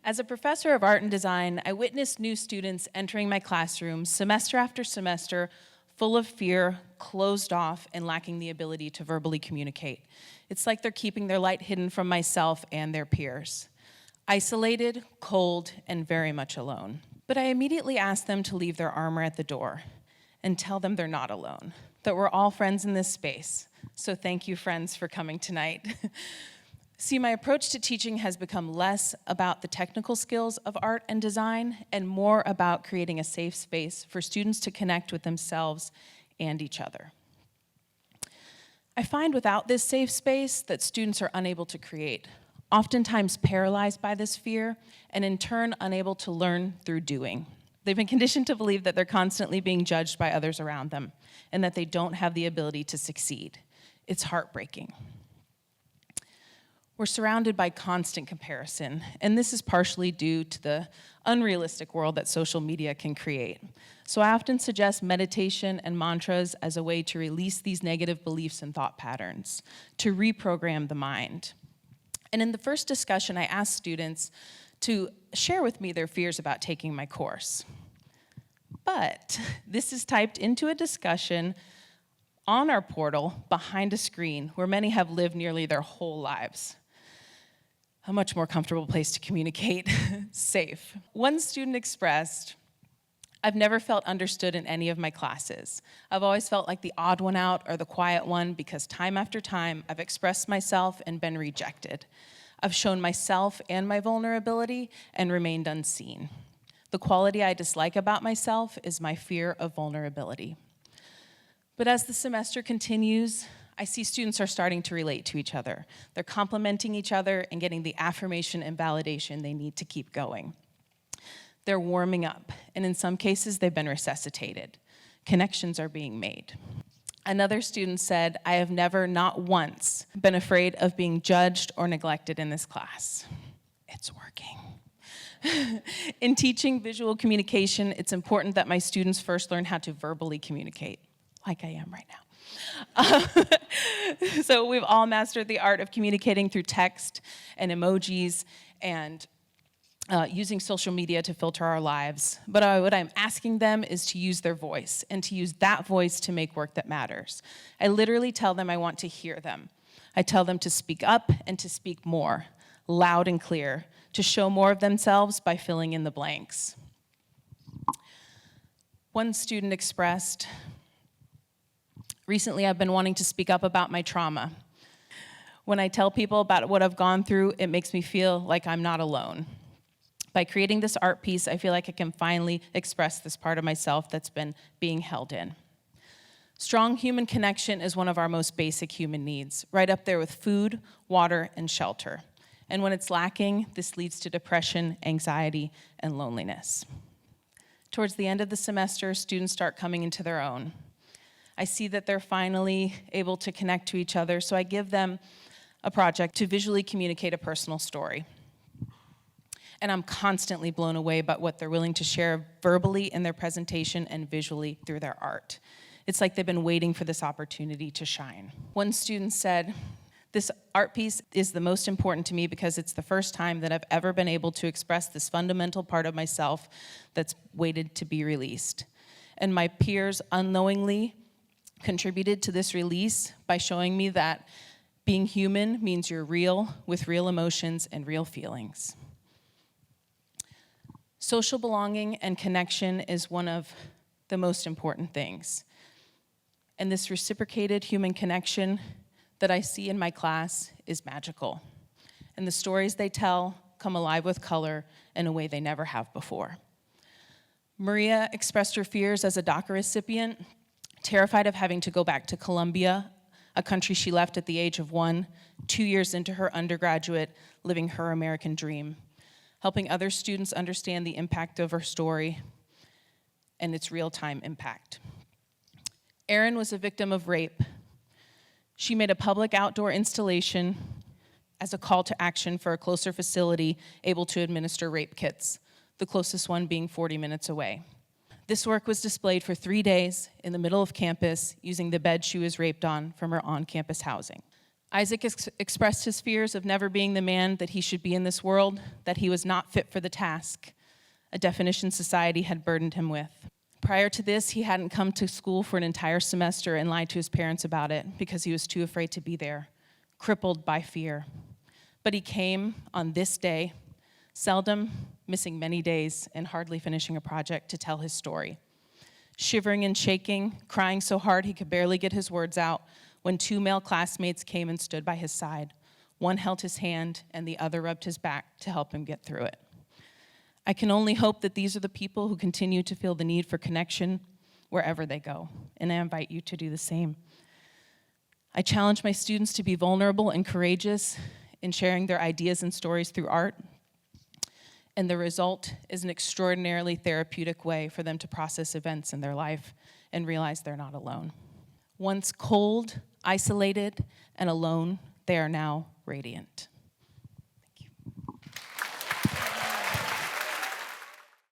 As a professor of art and design, I witnessed new students entering my classroom semester after semester, full of fear, closed off, and lacking the ability to verbally communicate. It's like they're keeping their light hidden from myself and their peers. Isolated, cold, and very much alone. But I immediately asked them to leave their armor at the door and tell them they're not alone, that we're all friends in this space. So thank you, friends, for coming tonight. See, my approach to teaching has become less about the technical skills of art and design and more about creating a safe space for students to connect with themselves and each other. I find without this safe space that students are unable to create, oftentimes paralyzed by this fear, and in turn unable to learn through doing. They've been conditioned to believe that they're constantly being judged by others around them and that they don't have the ability to succeed. It's heartbreaking. We're surrounded by constant comparison, and this is partially due to the unrealistic world that social media can create. So I often suggest meditation and mantras as a way to release these negative beliefs and thought patterns, to reprogram the mind. And in the first discussion, I asked students to share with me their fears about taking my course. But this is typed into a discussion on our portal behind a screen where many have lived nearly their whole lives. A much more comfortable place to communicate, safe. One student expressed, "I've never felt understood in any of my classes. I've always felt like the odd one out or the quiet one because time after time I've expressed myself and been rejected. I've shown myself and my vulnerability and remained unseen. The quality I dislike about myself is my fear of vulnerability." But as the semester continues, I see students are starting to relate to each other. They're complimenting each other and getting the affirmation and validation they need to keep going. They're warming up, and in some cases, they've been resuscitated. Connections are being made. Another student said, "I have never, not once, been afraid of being judged or neglected in this class." It's working. In teaching visual communication, it's important that my students first learn how to verbally communicate, like I am right now. So we've all mastered the art of communicating through text and emojis and using social media to filter our lives. But what I'm asking them is to use their voice and to use that voice to make work that matters. I literally tell them I want to hear them. I tell them to speak up and to speak more, loud and clear, to show more of themselves by filling in the blanks. One student expressed, "Recently, I've been wanting to speak up about my trauma. When I tell people about what I've gone through, it makes me feel like I'm not alone. By creating this art piece, I feel like I can finally express this part of myself that's been being held in." Strong human connection is one of our most basic human needs, right up there with food, water, and shelter. And when it's lacking, this leads to depression, anxiety, and loneliness. Towards the end of the semester, students start coming into their own. I see that they're finally able to connect to each other, so I give them a project to visually communicate a personal story. And I'm constantly blown away by what they're willing to share verbally in their presentation and visually through their art. It's like they've been waiting for this opportunity to shine. One student said, "This art piece is the most important to me because it's the first time that I've ever been able to express this fundamental part of myself that's waited to be released. And my peers unknowingly contributed to this release by showing me that being human means you're real with real emotions and real feelings." Social belonging and connection is one of the most important things. And this reciprocated human connection that I see in my class is magical. And the stories they tell come alive with color in a way they never have before. Maria expressed her fears as a DACA recipient, terrified of having to go back to Colombia, a country she left at the age of 1, 2 years into her undergraduate, living her American dream, helping other students understand the impact of her story and its real-time impact. Erin was a victim of rape. She made a public outdoor installation as a call to action for a closer facility able to administer rape kits, the closest one being 40 minutes away. This work was displayed for 3 days in the middle of campus using the bed she was raped on from her on-campus housing. Isaac expressed his fears of never being the man that he should be in this world, that he was not fit for the task, a definition society had burdened him with. Prior to this, he hadn't come to school for an entire semester and lied to his parents about it because he was too afraid to be there, crippled by fear. But he came on this day, seldom, missing many days, and hardly finishing a project to tell his story. Shivering and shaking, crying so hard he could barely get his words out, when two male classmates came and stood by his side. One held his hand and the other rubbed his back to help him get through it. I can only hope that these are the people who continue to feel the need for connection wherever they go, and I invite you to do the same. I challenge my students to be vulnerable and courageous in sharing their ideas and stories through art, and the result is an extraordinarily therapeutic way for them to process events in their life and realize they're not alone. Once cold, isolated, and alone, they are now radiant.